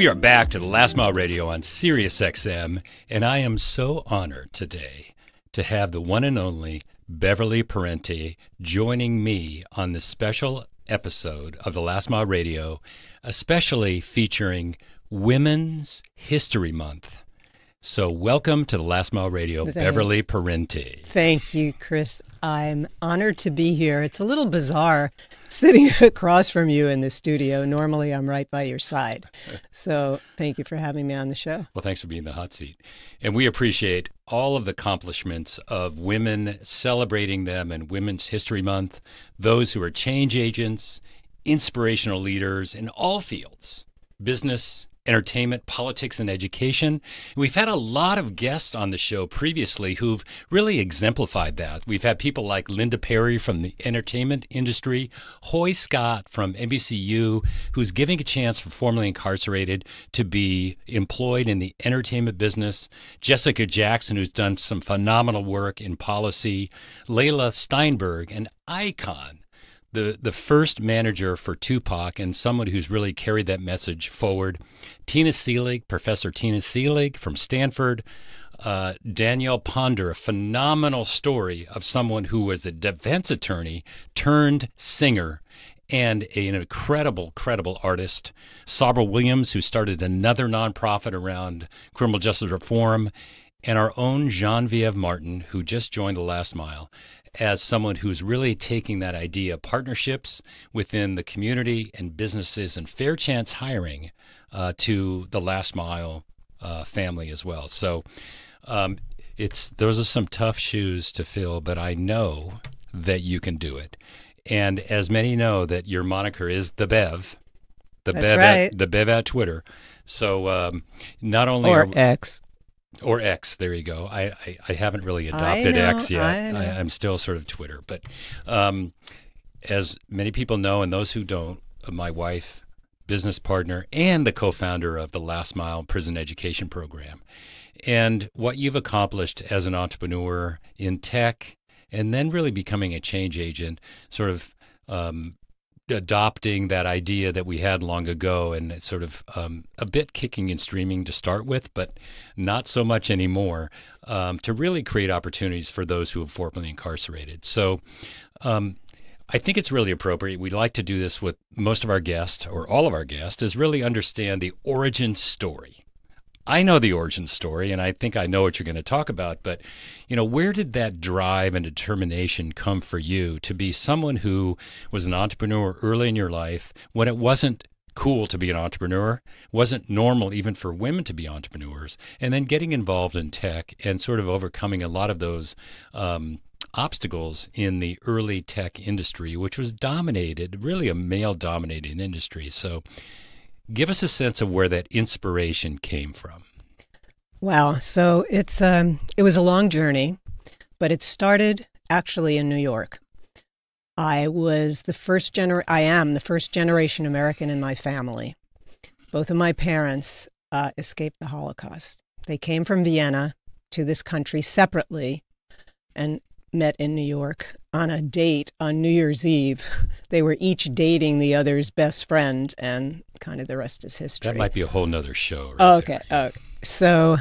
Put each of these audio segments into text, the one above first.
We are back to the Last Mile Radio on Sirius XM, and I am so honored today to have the one and only Beverly Parenti joining me on this special episode of the Last Mile Radio, especially featuring Women's History Month. So welcome to the Last Mile Radio, Beverly Parenti. Thank you, Chris. I'm honored to be here. It's a little bizarre sitting across from you in the studio. Normally, I'm right by your side. So thank you for having me on the show. Well, thanks for being in the hot seat. And we appreciate all of the accomplishments of women, celebrating them in Women's History Month, those who are change agents, inspirational leaders in all fields, business, entertainment, politics, and education. We've had a lot of guests on the show previously who've really exemplified that. We've had people like Linda Perry from the entertainment industry, Hoy Scott from NBCU, who's giving a chance for formerly incarcerated to be employed in the entertainment business, Jessica Jackson, who's done some phenomenal work in policy, Layla Steinberg, an icon, the first manager for Tupac and someone who's really carried that message forward. Tina Seelig, Professor Tina Seelig from Stanford. Danielle Ponder, a phenomenal story of someone who was a defense attorney turned singer and an incredible artist. Sabra Williams, who started another nonprofit around criminal justice reform. And our own Genevieve Martin, who just joined the Last Mile, as someone who's really taking that idea of partnerships within the community and businesses and fair chance hiring to the Last Mile family as well. So those are some tough shoes to fill, but I know that you can do it. And as many know, that your moniker is the Bev. That's right. The Bev at Twitter. So not only X. Or X, there you go. I haven't really adopted X yet. I'm still sort of Twitter. But as many people know, and those who don't, my wife, business partner, and the co-founder of the Last Mile Prison Education Program. And what you've accomplished as an entrepreneur in tech, and then really becoming a change agent, sort of adopting that idea that we had long ago, and it's sort of a bit kicking and streaming to start with, but not so much anymore, to really create opportunities for those who have formerly incarcerated. So I think it's really appropriate. We like to do this with most of our guests, or all of our guests, is really understand the origin story. I know the origin story, and I think I know what you're going to talk about, but where did that drive and determination come for you to be someone who was an entrepreneur early in your life when it wasn't cool to be an entrepreneur, wasn't normal even for women to be entrepreneurs, and then getting involved in tech and sort of overcoming a lot of those obstacles in the early tech industry, which was dominated, really a male-dominated industry. So give us a sense of where that inspiration came from. Wow. So it was a long journey, but it started actually in New York. I am the first generation American in my family. Both of my parents escaped the Holocaust. They came from Vienna to this country separately and met in New York on a date on New Year's Eve. They were each dating the other's best friend, and kind of the rest is history. That might be a whole nother show. Okay. So,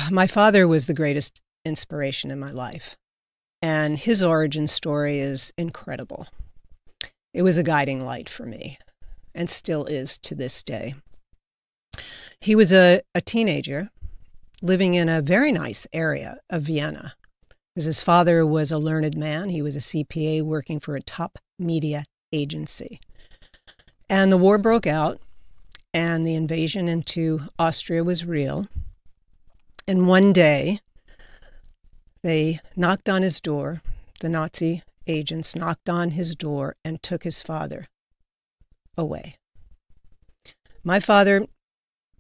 my father was the greatest inspiration in my life, and his origin story is incredible. It was a guiding light for me, and still is to this day. He was a teenager living in a very nice area of Vienna, because his father was a learned man. He was a CPA working for a top media agency. And the war broke out, and the invasion into Austria was real. And one day, they knocked on his door. The Nazi agents knocked on his door and took his father away. My father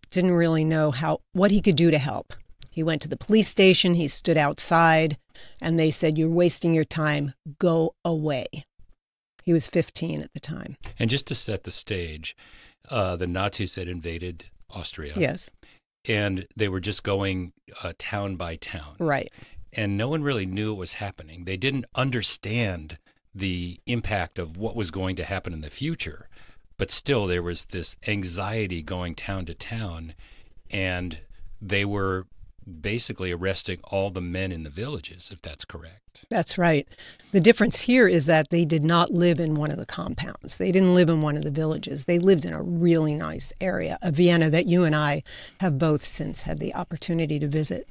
didn't really know what he could do to help. He went to the police station, he stood outside, and they said, "You're wasting your time, go away." He was 15 at the time. And just to set the stage, the Nazis had invaded Austria. Yes. And they were just going town by town. Right. And no one really knew what was happening. They didn't understand the impact of what was going to happen in the future. but still there was this anxiety going town to town, and they were basically arresting all the men in the villages, if that's correct. That's right. The difference here is that they did not live in one of the compounds. They didn't live in one of the villages. They lived in a really nice area of Vienna that you and I have both since had the opportunity to visit.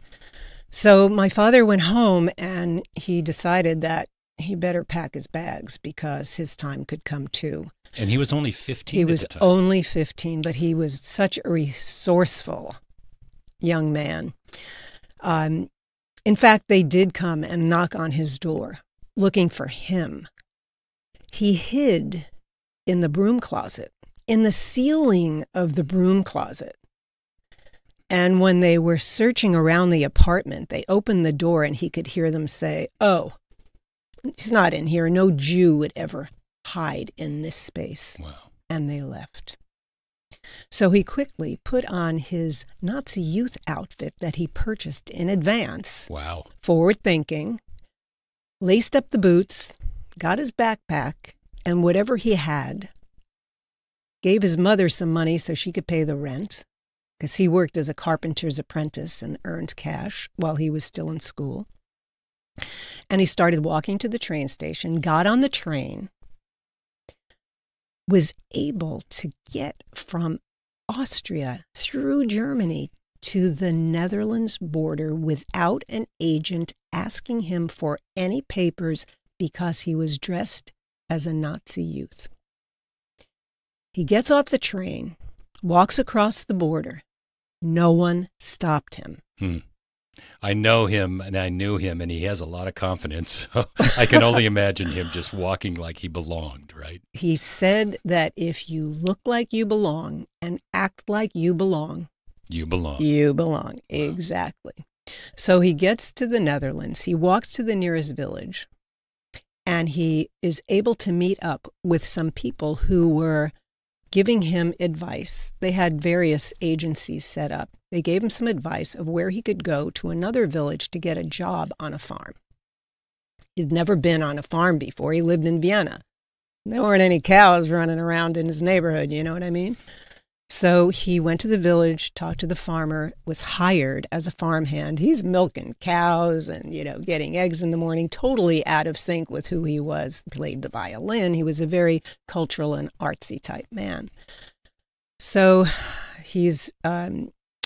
So my father went home and he decided that he better pack his bags because his time could come too. And he was only 15 He at was the time. only 15, but he was such a resourceful young man. In fact, they did come and knock on his door looking for him. He hid in the broom closet, in the ceiling of the broom closet. And when they were searching around the apartment, they opened the door and he could hear them say, "Oh, he's not in here. No Jew would ever hide in this space." Wow. And they left. So he quickly put on his Nazi youth outfit that he purchased in advance. Wow. Forward thinking, laced up the boots, got his backpack, and whatever he had, gave his mother some money so she could pay the rent, because he worked as a carpenter's apprentice and earned cash while he was still in school. And he started walking to the train station, got on the train, was able to get from Austria through Germany to the Netherlands border without an agent asking him for any papers because he was dressed as a Nazi youth. He gets off the train, walks across the border. No one stopped him. I know him and I knew him, and he has a lot of confidence. So I can only imagine him just walking like he belonged, right? He said that if you look like you belong and act like you belong, You belong. you belong. Wow. Exactly. So he gets to the Netherlands. He walks to the nearest village, and he is able to meet up with some people who were giving him advice. They had various agencies set up. They gave him some advice of where he could go to another village to get a job on a farm. He'd never been on a farm before. He lived in Vienna. There weren't any cows running around in his neighborhood, you know what I mean? So he went to the village, talked to the farmer, was hired as a farmhand. He's milking cows and, getting eggs in the morning, totally out of sync with who he was, played the violin. He was a very cultural and artsy type man. So he's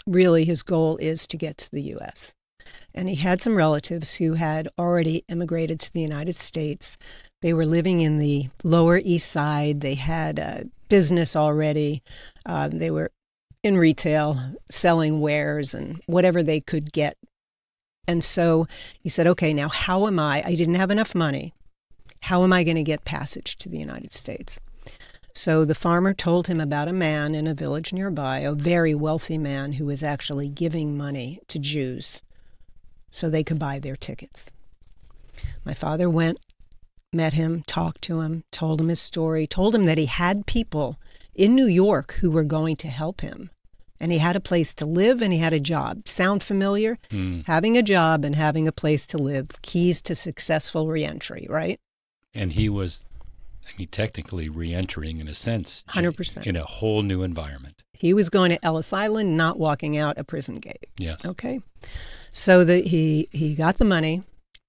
really, his goal is to get to the U.S. And he had some relatives who had already immigrated to the United States. They were living in the Lower East Side. They had a business already. They were in retail, selling wares and whatever they could get. And so he said, okay, now I didn't have enough money. How am I going to get passage to the United States? So the farmer told him about a man in a village nearby, a very wealthy man who was actually giving money to Jews so they could buy their tickets. My father went, met him, talked to him, told him his story, told him that he had people in New York who were going to help him. And he had a place to live and he had a job. Sound familiar? Having a job and having a place to live, keys to successful reentry, right? And he was, technically reentering in a sense. 100%. In a whole new environment. He was going to Ellis Island, not walking out a prison gate. Yes. Okay. So he got the money,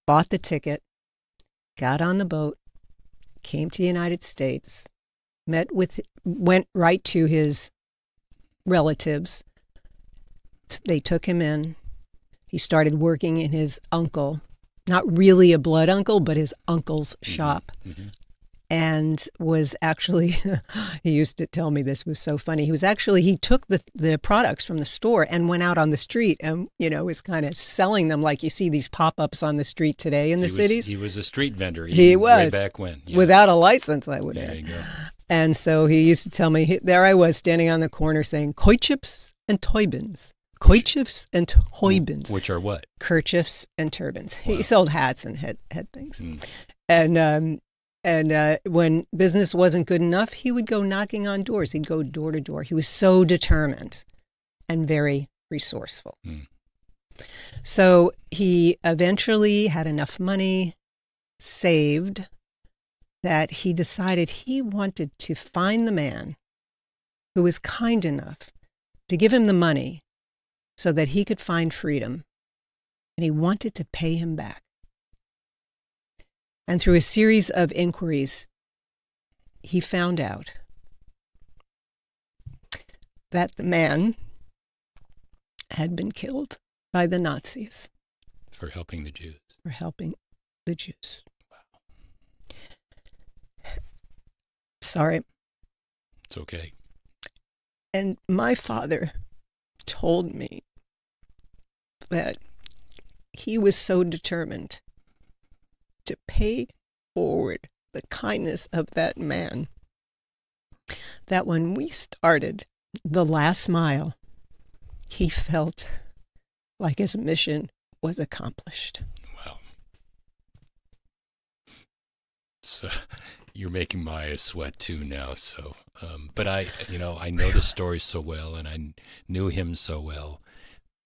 bought the ticket, got on the boat, came to the United States, went right to his relatives. They took him in. He started working in his uncle, not really a blood uncle, but his uncle's shop. Mm-hmm. And was actually, he used to tell me this was so funny. He took the products from the store and went out on the street and, was kind of selling them like you see these pop-ups on the street today in the cities. He was a street vendor. He was. Way back when. Yeah. Without a license, I would add. There you go. And so he used to tell me, there I was standing on the corner saying, Kerchiefs and Teubens. Kerchiefs and Teubens. Which are what? Kerchiefs and turbans. Wow. He sold hats and head things. And when business wasn't good enough, he would go knocking on doors. He'd go door to door. He was so determined and very resourceful. So he eventually had enough money saved that he decided he wanted to find the man who was kind enough to give him the money so that he could find freedom, and he wanted to pay him back. And through a series of inquiries, he found out that the man had been killed by the Nazis. For helping the Jews. For helping the Jews. Wow. Sorry. It's okay. And my father told me that he was so determined to pay forward the kindness of that man that when we started the last mile, he felt like his mission was accomplished. Wow. So you're making my eyes sweat too now. So, but I know the story so well, and I knew him so well.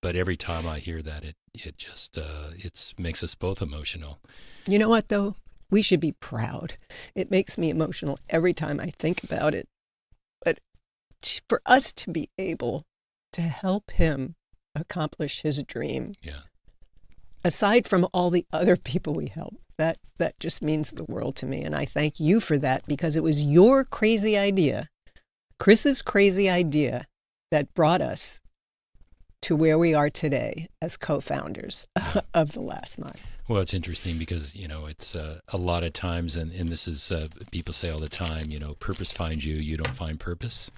But every time I hear that, it just makes us both emotional. You know what, though? We should be proud. It makes me emotional every time I think about it. But for us to be able to help him accomplish his dream, aside from all the other people we help, that just means the world to me. And I thank you for that, because it was your crazy idea, Chris's crazy idea, that brought us to where we are today as co-founders of The Last Mile. Well, it's interesting because, it's a lot of times, and this is, people say all the time, purpose finds you, you don't find purpose.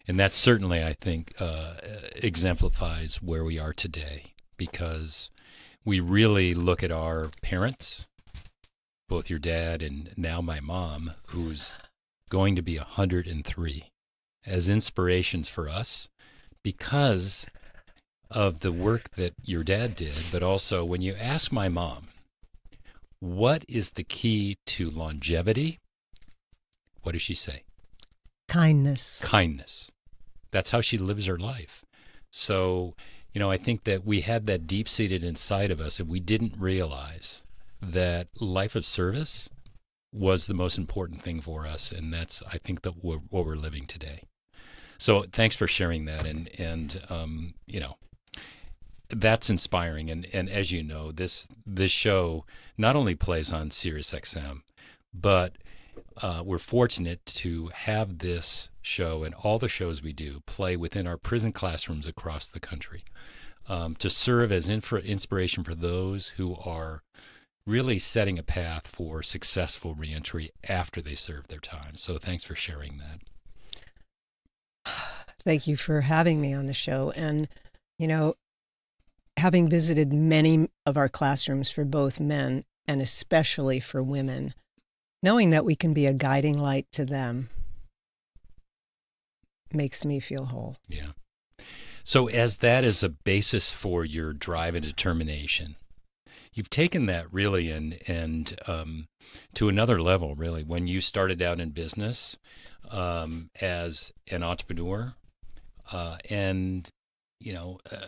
And that certainly, I think, exemplifies where we are today, because we really look at our parents, both your dad and now my mom, who's going to be 103, as inspirations for us because of the work that your dad did. But also, when you ask my mom, what is the key to longevity? What does she say? Kindness. Kindness. That's how she lives her life. So, I think that we had that deep-seated inside of us, and we didn't realize that life of service was the most important thing for us, and that's, I think, what we're living today. So thanks for sharing that, and that's inspiring. And as you know, this show not only plays on Sirius XM, but we're fortunate to have this show and all the shows we do play within our prison classrooms across the country, to serve as inspiration for those who are really setting a path for successful reentry after they serve their time. So thanks for sharing that. Thank you for having me on the show. And, having visited many of our classrooms for both men and especially for women, knowing that we can be a guiding light to them makes me feel whole. Yeah. So as that is a basis for your drive and determination, you've taken that really and to another level, really. When you started out in business as an entrepreneur, and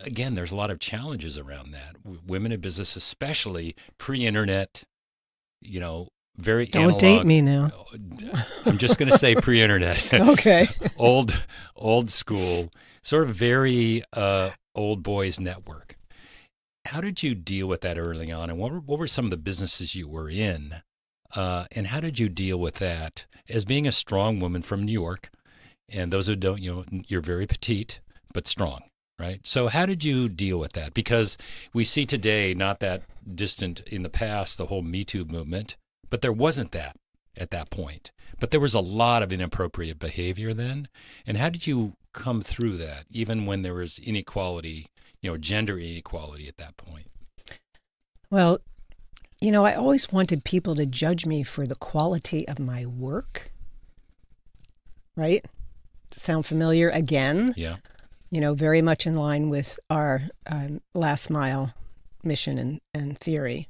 again, there's a lot of challenges around that. Women in business, especially pre-internet, very Don't analog. date me now. I'm just going to say pre-internet. Okay. old school, sort of very old boys network. How did you deal with that early on, and what were some of the businesses you were in, and how did you deal with that as being a strong woman from New York? And those who don't, you're very petite but strong, right? So how did you deal with that? Because we see today, not that distant in the past, the whole Me Too movement, but there wasn't that at that point. But there was a lot of inappropriate behavior then. And how did you come through that, even when there was inequality, gender inequality at that point? Well, I always wanted people to judge me for the quality of my work. Right? Sound familiar again? Yeah. Very much in line with our last mile mission and theory.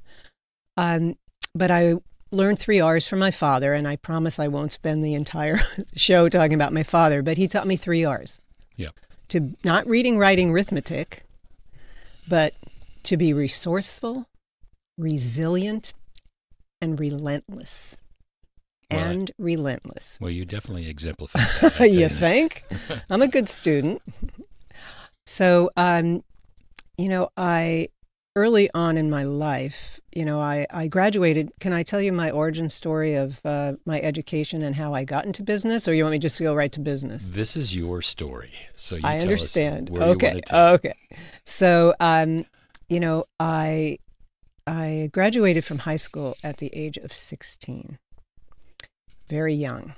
But I learned 3 R's from my father, and I promise I won't spend the entire show talking about my father, but he taught me 3 R's. Yeah. To not reading, writing, arithmetic, but to be resourceful, resilient, and relentless. and relentless. Well, you definitely exemplify that. You think? I'm a good student. So, I early on in my life, I graduated. Can I tell you my origin story of my education and how I got into business, or you want me just to go right to business? This is your story, so you I tell understand. us where you want to take it. Okay. So, I graduated from high school at the age of 16. Very young,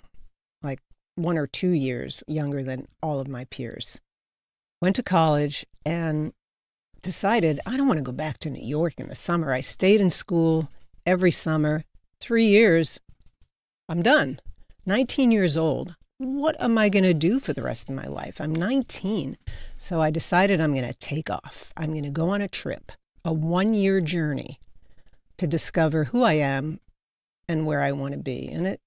like 1 or 2 years younger than all of my peers. Went to college and decided I don't want to go back to New York in the summer. I stayed in school every summer, 3 years. I'm done. 19 years old. What am I going to do for the rest of my life? I'm 19. So I decided I'm going to take off. I'm going to go on a trip, a 1-year journey to discover who I am and where I want to be. And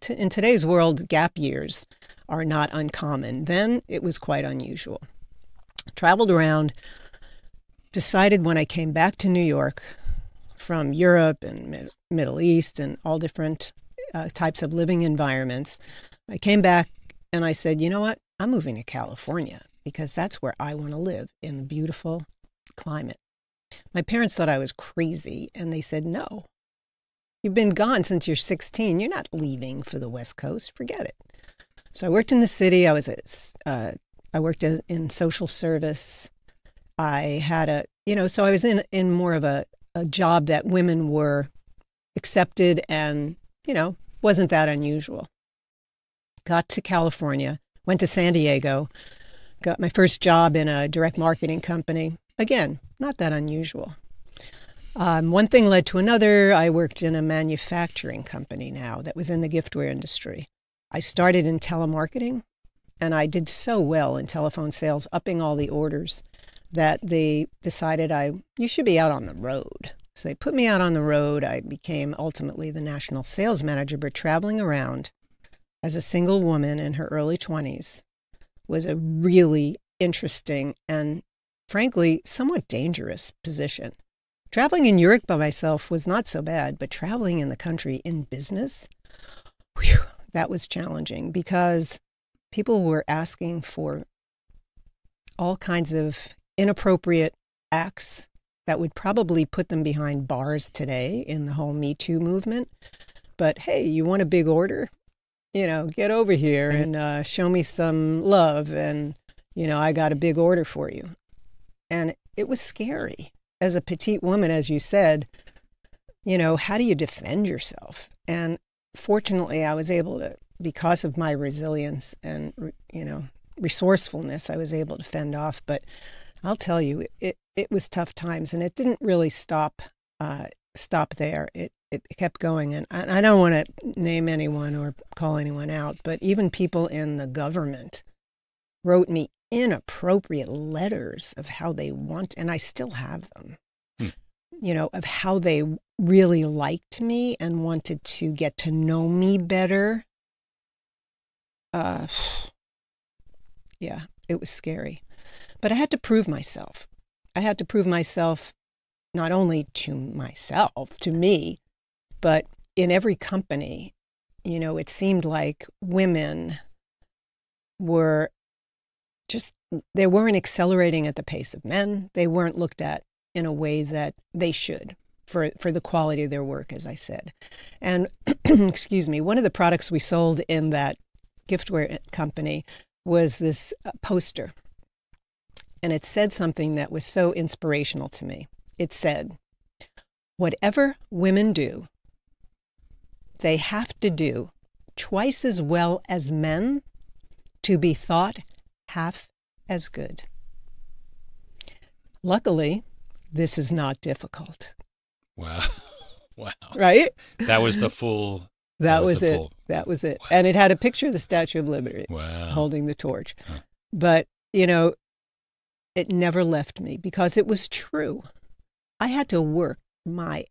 in today's world, gap years are not uncommon. Then it was quite unusual. Traveled around, decided when I came back to New York from Europe and Middle East and all different types of living environments, I came back and I said, you know what? I'm moving to California because that's where I want to live, in the beautiful climate. My parents thought I was crazy, and they said, no, you've been gone since you're 16. You're not leaving for the West Coast. Forget it. So I worked in the city. I worked in social service. I had so I was in more of a job that women were accepted and, wasn't that unusual. Got to California, went to San Diego, got my first job in a direct marketing company. Again, not that unusual. One thing led to another. I worked in a manufacturing company now that was in the giftware industry. I started in telemarketing, and I did so well in telephone sales, upping all the orders, that they decided you should be out on the road. So they put me out on the road. I became ultimately the national sales manager, but traveling around as a single woman in her early 20s was a really interesting and, frankly, somewhat dangerous position. Traveling in Europe by myself was not so bad, but traveling in the country in business, that was challenging because people were asking for all kinds of inappropriate acts that would probably put them behind bars today in the whole Me Too movement. But hey, you want a big order? Get over here and show me some love, and, I got a big order for you. And it was scary. As a petite woman, as you said, how do you defend yourself? And fortunately, I was able to, because of my resilience and, resourcefulness, I was able to fend off. But I'll tell you, it was tough times, and it didn't really stop there. It kept going. And I don't want to name anyone or call anyone out, but even people in the government wrote me inappropriate letters of how they want, and I still have them, of how they really liked me and wanted to get to know me better. Yeah, it was scary. But I had to prove myself. I had to prove myself not only to myself, to me, but in every company. It seemed like women were they weren't accelerating at the pace of men. They weren't looked at in a way that they should for the quality of their work, as I said. And, excuse me, one of the products we sold in that giftware company was this poster. And it said something that was so inspirational to me. It said, whatever women do, they have to do twice as well as men to be thought half as good. Luckily, this is not difficult. Wow. Wow. Right? That was the full... That was it. That was it. Wow. And it had a picture of the Statue of Liberty holding the torch. Huh. But, it never left me because it was true. I had to work my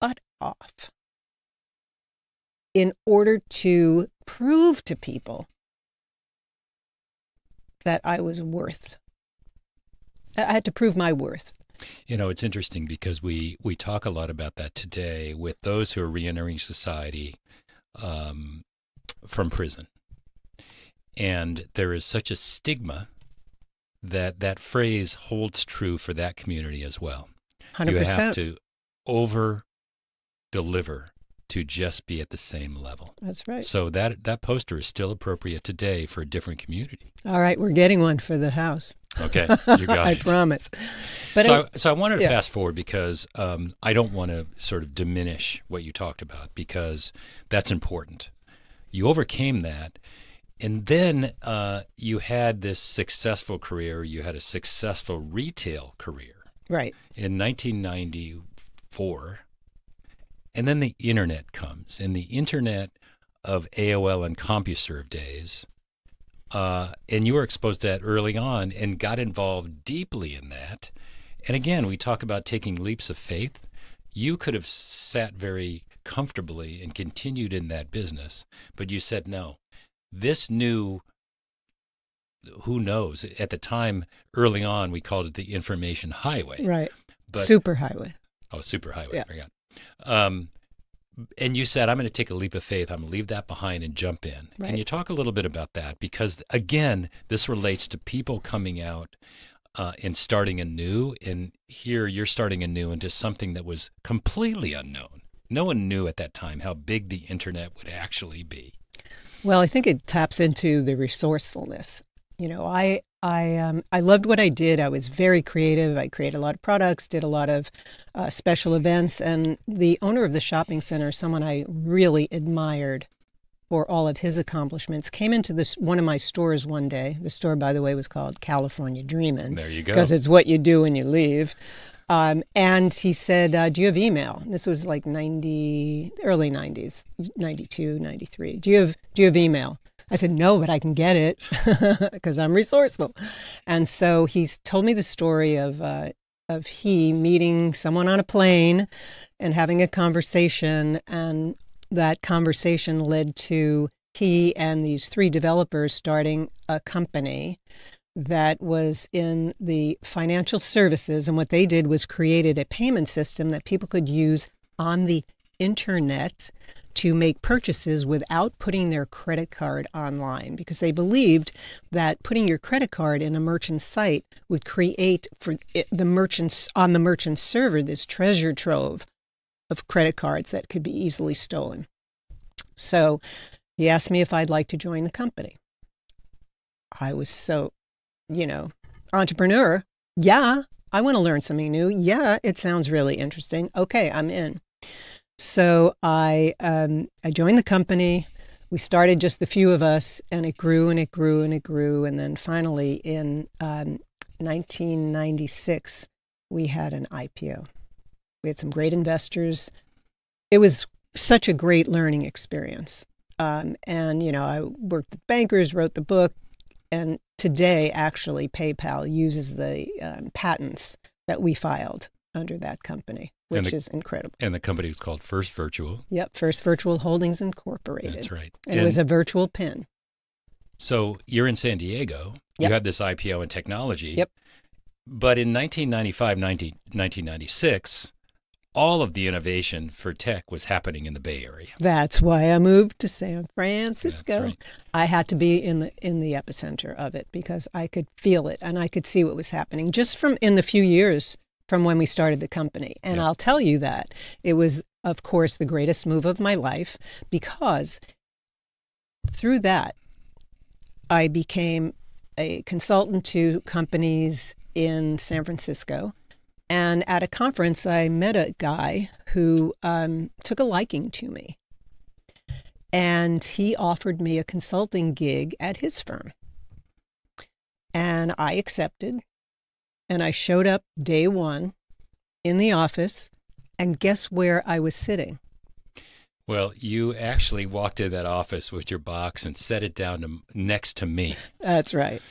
butt off in order to prove to people that I was worth. I had to prove my worth. It's interesting because we talk a lot about that today with those who are reentering society. from prison. And there is such a stigma that that phrase holds true for that community as well. 100%. You have to over-deliver to just be at the same level. That's right. So that poster is still appropriate today for a different community. All right, we're getting one for the house. Okay, you got I it. promise. But so I wanted to fast forward because I don't want to sort of diminish what you talked about, because that's important. You overcame that, and then you had this successful career. You had a successful retail career. Right. In 1994, and then the internet comes, and the internet of AOL and CompuServe days, and you were exposed to that early on and got involved deeply in that. And again, we talk about taking leaps of faith. You could have sat very comfortably and continued in that business, but you said, no, this new, who knows, at the time, early on, we called it the information highway. Right. But, superhighway. Oh, superhighway. Yeah. I forgot. And you said, I'm going to take a leap of faith. I'm going to leave that behind and jump in. Right. Can you talk a little bit about that? Because, again, this relates to people coming out and starting anew. And here you're starting anew into something that was completely unknown. No one knew at that time how big the internet would actually be. Well, I think it taps into the resourcefulness. You know, I loved what I did. I was very creative. I created a lot of products, did a lot of special events. And the owner of the shopping center, someone I really admired for all of his accomplishments, came into one of my stores one day. The store, by the way, was called California Dreamin'. There you go. Because it's what you do when you leave. And he said, do you have email? This was like early 90s, 92, 93. Do you have email? I said, no, but I can get it because I'm resourceful. And so he's told me the story of he meeting someone on a plane and having a conversation. And that conversation led to he and these 3 developers starting a company that was in the financial services. And what they did was created a payment system that people could use on the internet to make purchases without putting their credit card online, because they believed that putting your credit card in a merchant site would create for the merchants on the merchant server this treasure trove of credit cards that could be easily stolen. So he asked me if I'd like to join the company. I was so, entrepreneur. Yeah, I want to learn something new. Yeah, it sounds really interesting. Okay, I'm in. So I joined the company. We started just the few of us, and it grew and it grew and it grew. And then finally in 1996, we had an IPO. We had some great investors. It was such a great learning experience. I worked with bankers, wrote the book, and today actually PayPal uses the patents that we filed under that company, which is incredible. And the company was called First Virtual. Yep, First Virtual Holdings Incorporated. That's right. And it was a virtual PIN. So you're in San Diego. Yep. You had this IPO in technology. Yep. But in 1996, all of the innovation for tech was happening in the Bay Area. That's why I moved to San Francisco. That's right. I had to be in the epicenter of it because I could feel it and I could see what was happening just from in the few years from when we started the company. And Yeah. I'll tell you that it was, of course, the greatest move of my life, because through that, I became a consultant to companies in San Francisco. And at a conference, I met a guy who took a liking to me. And he offered me a consulting gig at his firm. And I accepted. And I showed up day one in the office. And guess where I was sitting? Well, you actually walked in that office with your box and set it down next to me. That's right.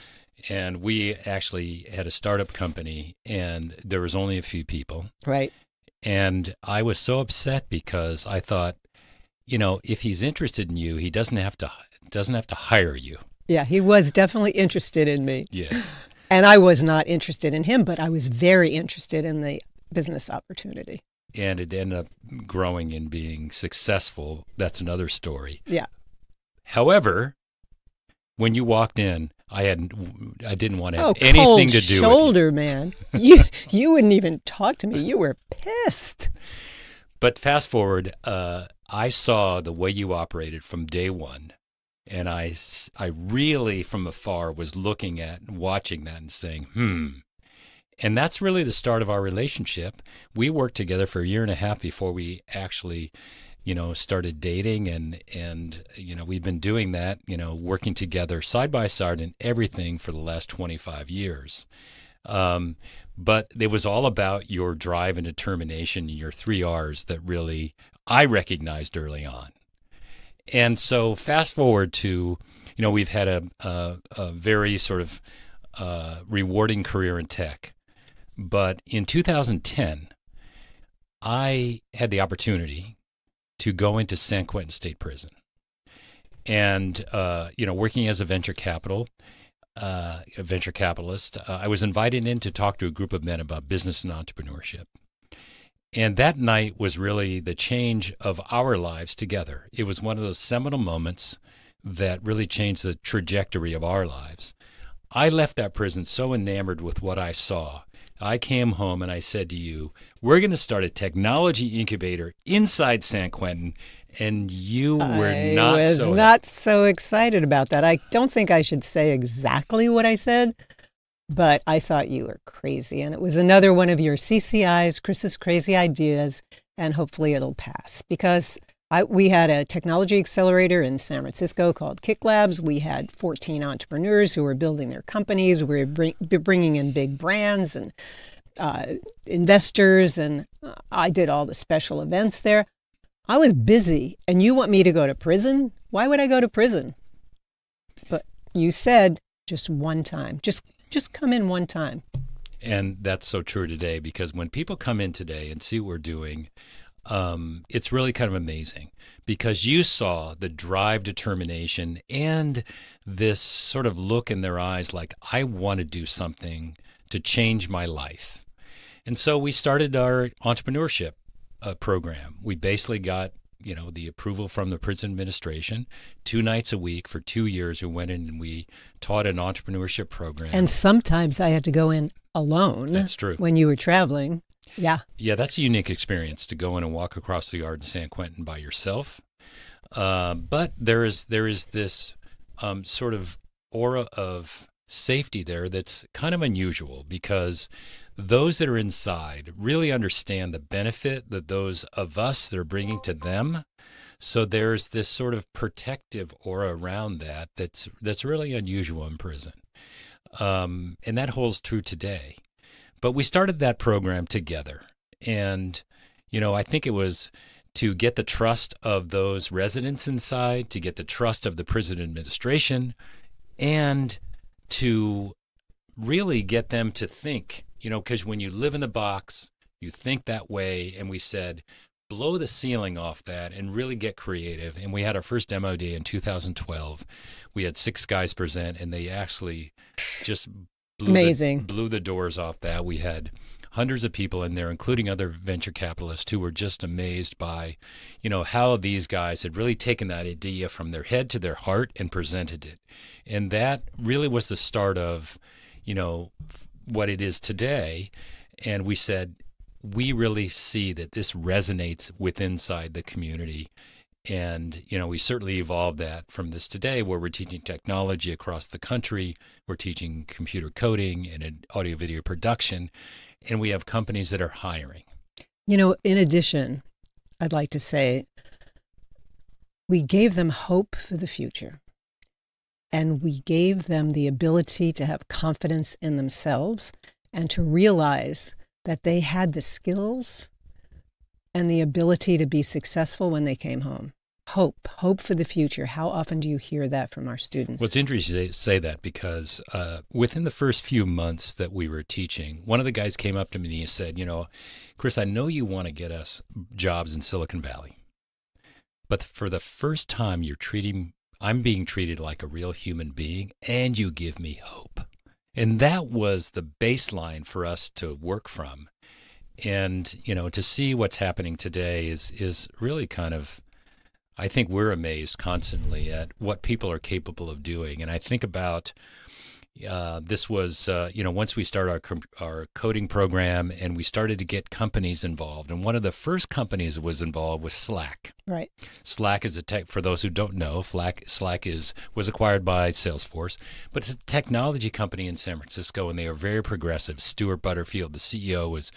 And we actually had a startup company, and there was only a few people. Right. And I was so upset because I thought, if he's interested in you, he doesn't have to hire you. Yeah, he was definitely interested in me. Yeah. And I was not interested in him, but I was very interested in the business opportunity. and it ended up growing and being successful. That's another story. Yeah. However, when you walked in, I didn't want to have Oh, anything cold to do shoulder, with man. You wouldn't even talk to me. You were pissed. But fast forward, I saw the way you operated from day one, and I really from afar was looking at and watching that and saying, And that's really the start of our relationship. We worked together for a year and a half before we actually, started dating, and we've been doing that, working together side by side in everything for the last 25 years. But it was all about your drive and determination and your 3 R's that really I recognized early on. And so fast forward to, we've had a very sort of rewarding career in tech. But in 2010, I had the opportunity to go into San Quentin State Prison. And, working as a venture capitalist, I was invited in to talk to a group of men about business and entrepreneurship. And that night was really the change of our lives together. It was one of those seminal moments that really changed the trajectory of our lives. I left that prison so enamored with what I saw. I came home and I said to you, we're going to start a technology incubator inside San Quentin. And you were not so excited about that. I don't think I should say exactly what I said, but I thought you were crazy. And it was another one of your CCIs, Chris's crazy ideas, and hopefully it'll pass. Because we had a technology accelerator in San Francisco called Kick Labs. We had 14 entrepreneurs who were building their companies. We were bringing in big brands and investors, and I did all the special events there. I was busy, and you want me to go to prison? Why would I go to prison? But you said just one time. Just come in one time. And that's so true today, because when people come in today and see what we're doing, it's really kind of amazing, because you saw the drive, determination, and this sort of look in their eyes like, I want to do something to change my life. And so we started our entrepreneurship program. We basically got, the approval from the prison administration. 2 nights a week for 2 years, we went in and we taught an entrepreneurship program. And sometimes I had to go in alone. That's true. When you were traveling. Yeah. Yeah, that's a unique experience to go in and walk across the yard in San Quentin by yourself. But there is this sort of aura of safety there that's kind of unusual, because those that are inside really understand the benefit that those of us that are bringing to them. So there's this sort of protective aura around that's really unusual in prison. And that holds true today. But we started that program together. And, I think it was to get the trust of those residents inside, to get the trust of the prison administration, and to really get them to think, because when you live in the box, you think that way. And we said, blow the ceiling off that and really get creative. And we had our first demo day in 2012. We had 6 guys present, and they actually just blew the doors off that. We had hundreds of people in there, including other venture capitalists, who were just amazed by, how these guys had really taken that idea from their head to their heart and presented it. And that really was the start of, what it is today. And we said, we really see that this resonates with inside the community. And, we certainly evolved that from this today, where we're teaching technology across the country. We're teaching computer coding and audio video production. And we have companies that are hiring. In addition, I'd like to say, we gave them hope for the future. And we gave them the ability to have confidence in themselves and to realize that they had the skills and the ability to be successful when they came home. Hope for the future. How often do you hear that from our students? Well, it's interesting to say that, because within the first few months that we were teaching, one of the guys came up to me and he said, Chris, I know you want to get us jobs in Silicon Valley, but for the first time I'm being treated like a real human being, and you give me hope. And that was the baseline for us to work from. And, to see what's happening today is really kind of, I think we're amazed constantly at what people are capable of doing. And I think about this was, once we started our coding program and we started to get companies involved. And one of the first companies that was involved was Slack. Right. Slack is for those who don't know, Slack was acquired by Salesforce, but it's a technology company in San Francisco, and they are very progressive. Stuart Butterfield, the CEO, was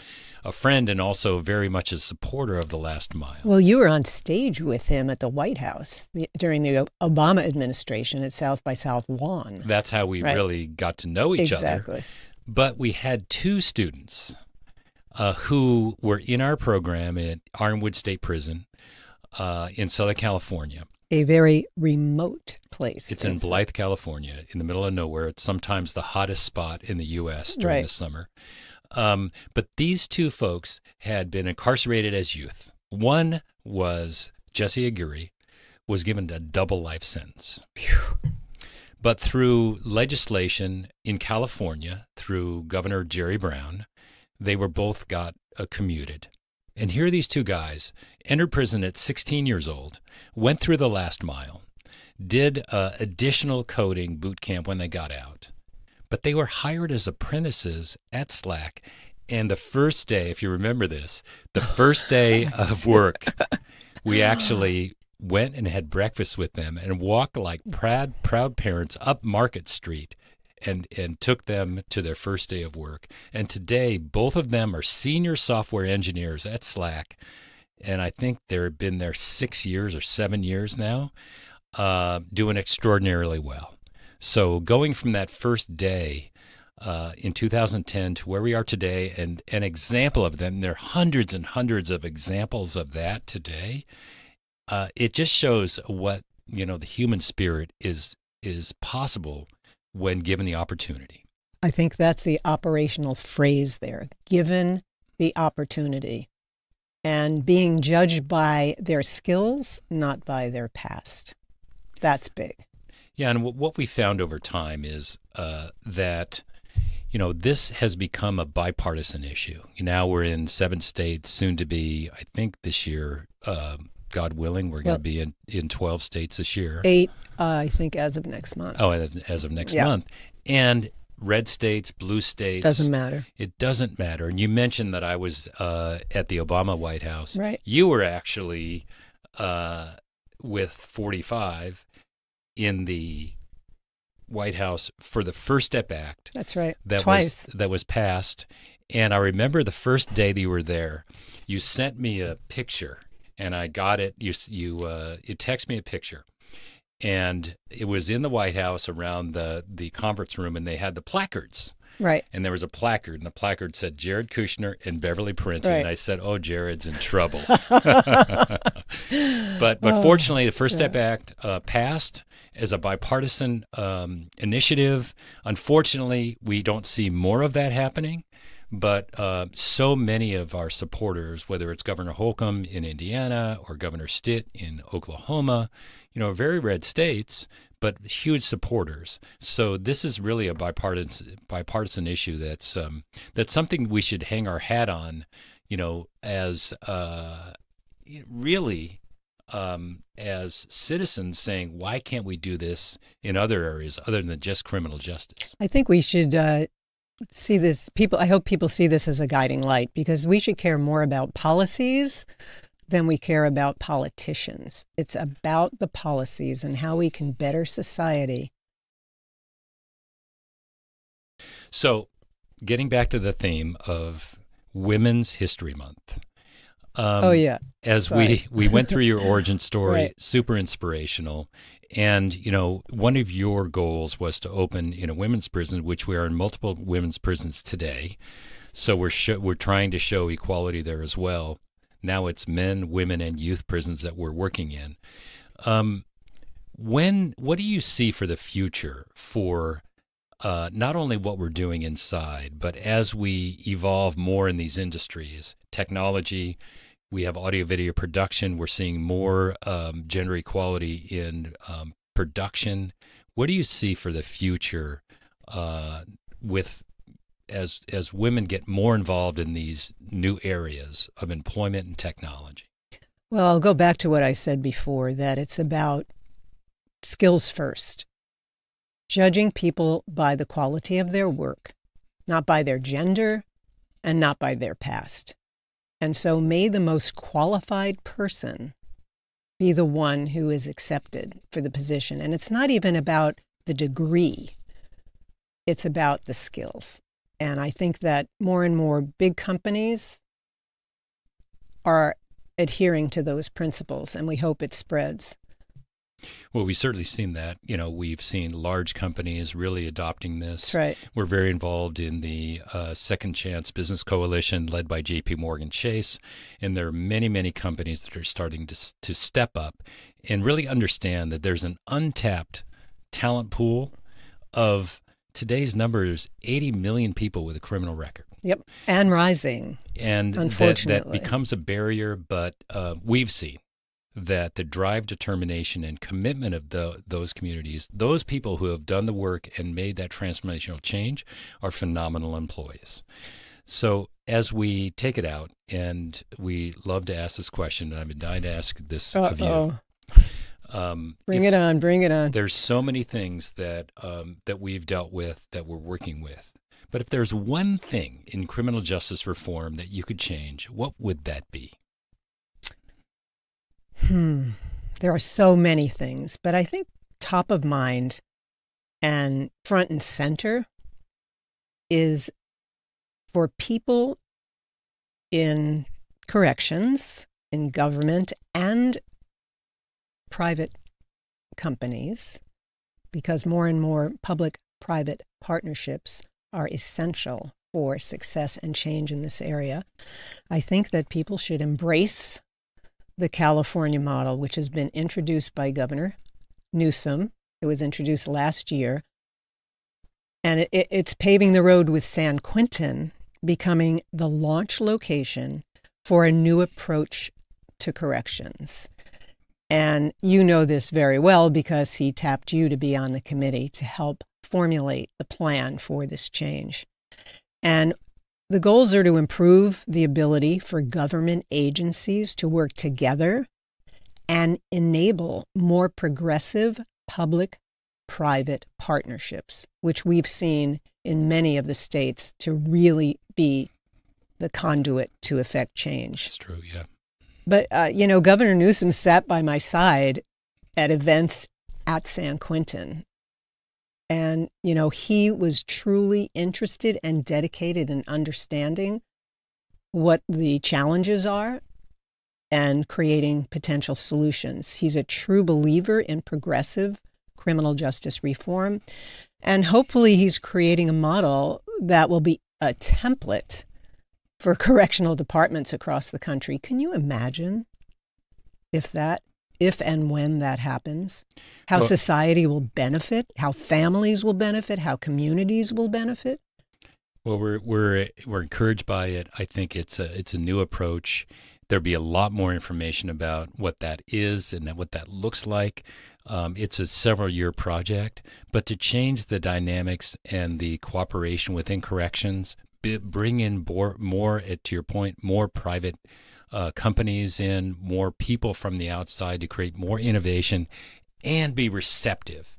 a friend and also very much a supporter of the last mile. Well, you were on stage with him at the White House during the Obama administration at South by Southlawn. That's how we really got to know each other. Exactly. But we had two students who were in our program at Ironwood State Prison in Southern California. A very remote place. It's in Blythe, California, in the middle of nowhere. It's sometimes the hottest spot in the U.S. during the summer. But these two folks had been incarcerated as youth. One was Jesse Aguirre, was given a double life sentence. Phew. But through legislation in California, through Governor Jerry Brown, they were both got commuted. And here these two guys entered prison at 16 years old, went through the last mile, did additional coding boot camp when they got out. But they were hired as apprentices at Slack. And the first day, if you remember this, the first day of work, we actually went and had breakfast with them and walked like proud parents up Market Street and took them to their first day of work. And today, both of them are senior software engineers at Slack. And I think they've been there 6 years or 7 years now, doing extraordinarily well. So going from that first day in 2010 to where we are today, and an example of them, there are hundreds and hundreds of examples of that today. It just shows what, the human spirit is possible when given the opportunity. I think that's the operational phrase there, given the opportunity, and being judged by their skills, not by their past. That's big. Yeah, and what we found over time is that, this has become a bipartisan issue. Now we're in 7 states, soon to be, I think this year, God willing, we're going to be in 12 states this year. 8, I think, as of next month. Oh, as of next month. And red states, blue states. Doesn't matter. It doesn't matter. And you mentioned that I was at the Obama White House. Right. You were actually with 45 in the White House for the First Step Act. That's right. Twice. That was passed. And I remember the first day that you were there, you sent me a picture. And I got it. You text me a picture, and it was in the White House around the conference room, and they had the placards. Right. And there was a placard, and the placard said Jared Kushner and Beverly Parenti. Right. And I said, "Oh, Jared's in trouble." But fortunately, the First Step Act passed as a bipartisan initiative. Unfortunately, we don't see more of that happening. But so many of our supporters, whether it's Governor Holcomb in Indiana or Governor Stitt in Oklahoma, very red states, but huge supporters. So this is really a bipartisan issue that's something we should hang our hat on, as really as citizens saying, why can't we do this in other areas other than just criminal justice? I think we should see this. I hope people see this as a guiding light, because we should care more about policies than we care about politicians. It's about the policies and how we can better society. So, getting back to the theme of Women's History Month. As we went through your origin story, Right. Super inspirational. And, one of your goals was to open in a women's prison, which we are in multiple women's prisons today. So we're trying to show equality there as well. Now it's men, women, and youth prisons that we're working in. What do you see for the future for not only what we're doing inside, but as we evolve more in these industries, technology, we have audio video production, we're seeing more gender equality in production. What do you see for the future with as women get more involved in these new areas of employment and technology? Well, I'll go back to what I said before, that it's about skills first. Judging people by the quality of their work, not by their gender and not by their past. And so may the most qualified person be the one who is accepted for the position. And it's not even about the degree. It's about the skills. And I think that more and more big companies are adhering to those principles, and we hope it spreads. Well, we've certainly seen that. We've seen large companies really adopting this. That's right. We're very involved in the Second Chance Business Coalition led by J.P. Morgan Chase, and there are many, many companies that are starting to step up and really understand that there's an untapped talent pool of today's numbers, 80 million people with a criminal record. Yep, and rising, and unfortunately. that becomes a barrier, but we've seen that the drive, determination, and commitment of those communities, those people who have done the work and made that transformational change, are phenomenal employees. So as we take it out, and we love to ask this question, and I've been dying to ask this of you. Bring it on. There's so many things that we've dealt with, that we're working with. But if there's one thing in criminal justice reform that you could change, what would that be? There are so many things, but I think top of mind and front and center is for people in corrections, in government, and private companies, because more and more public-private partnerships are essential for success and change in this area. I think that people should embrace the California model, which has been introduced by Governor Newsom. It was introduced last year. And it's paving the road with San Quentin becoming the launch location for a new approach to corrections. And you know this very well because he tapped you to be on the committee to help formulate the plan for this change. And the goals are to improve the ability for government agencies to work together and enable more progressive public-private partnerships, which we've seen in many of the states to really be the conduit to effect change. That's true, yeah. But, Governor Newsom sat by my side at events at San Quentin. And, he was truly interested and dedicated in understanding what the challenges are and creating potential solutions. He's a true believer in progressive criminal justice reform. And hopefully he's creating a model that will be a template for correctional departments across the country. Can you imagine if and when that happens, how society will benefit, how families will benefit, how communities will benefit? Well, we're encouraged by it. I think it's a new approach. There'll be a lot more information about what that is and what that looks like. It's a several-year project, but to change the dynamics and the cooperation within corrections, bring in more, to your point, more private companies in, more people from the outside to create more innovation, and be receptive,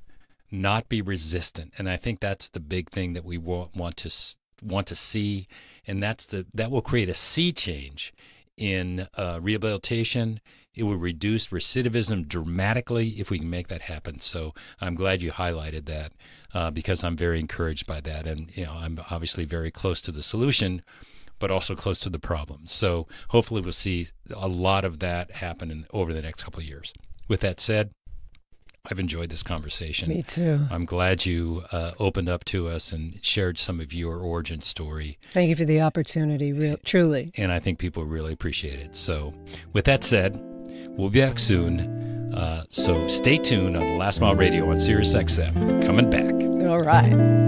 not be resistant. And I think that's the big thing that we want to see, and that will create a sea change in rehabilitation. It will reduce recidivism dramatically if we can make that happen. So I'm glad you highlighted that because I'm very encouraged by that. And I'm obviously very close to the solution, but also close to the problem. So hopefully we'll see a lot of that happen over the next couple of years. With that said, I've enjoyed this conversation. Me too. I'm glad you opened up to us and shared some of your origin story. Thank you for the opportunity, truly. And I think people really appreciate it. So with that said, we'll be back soon. So stay tuned on the Last Mile Radio on Sirius XM. Coming back. All right.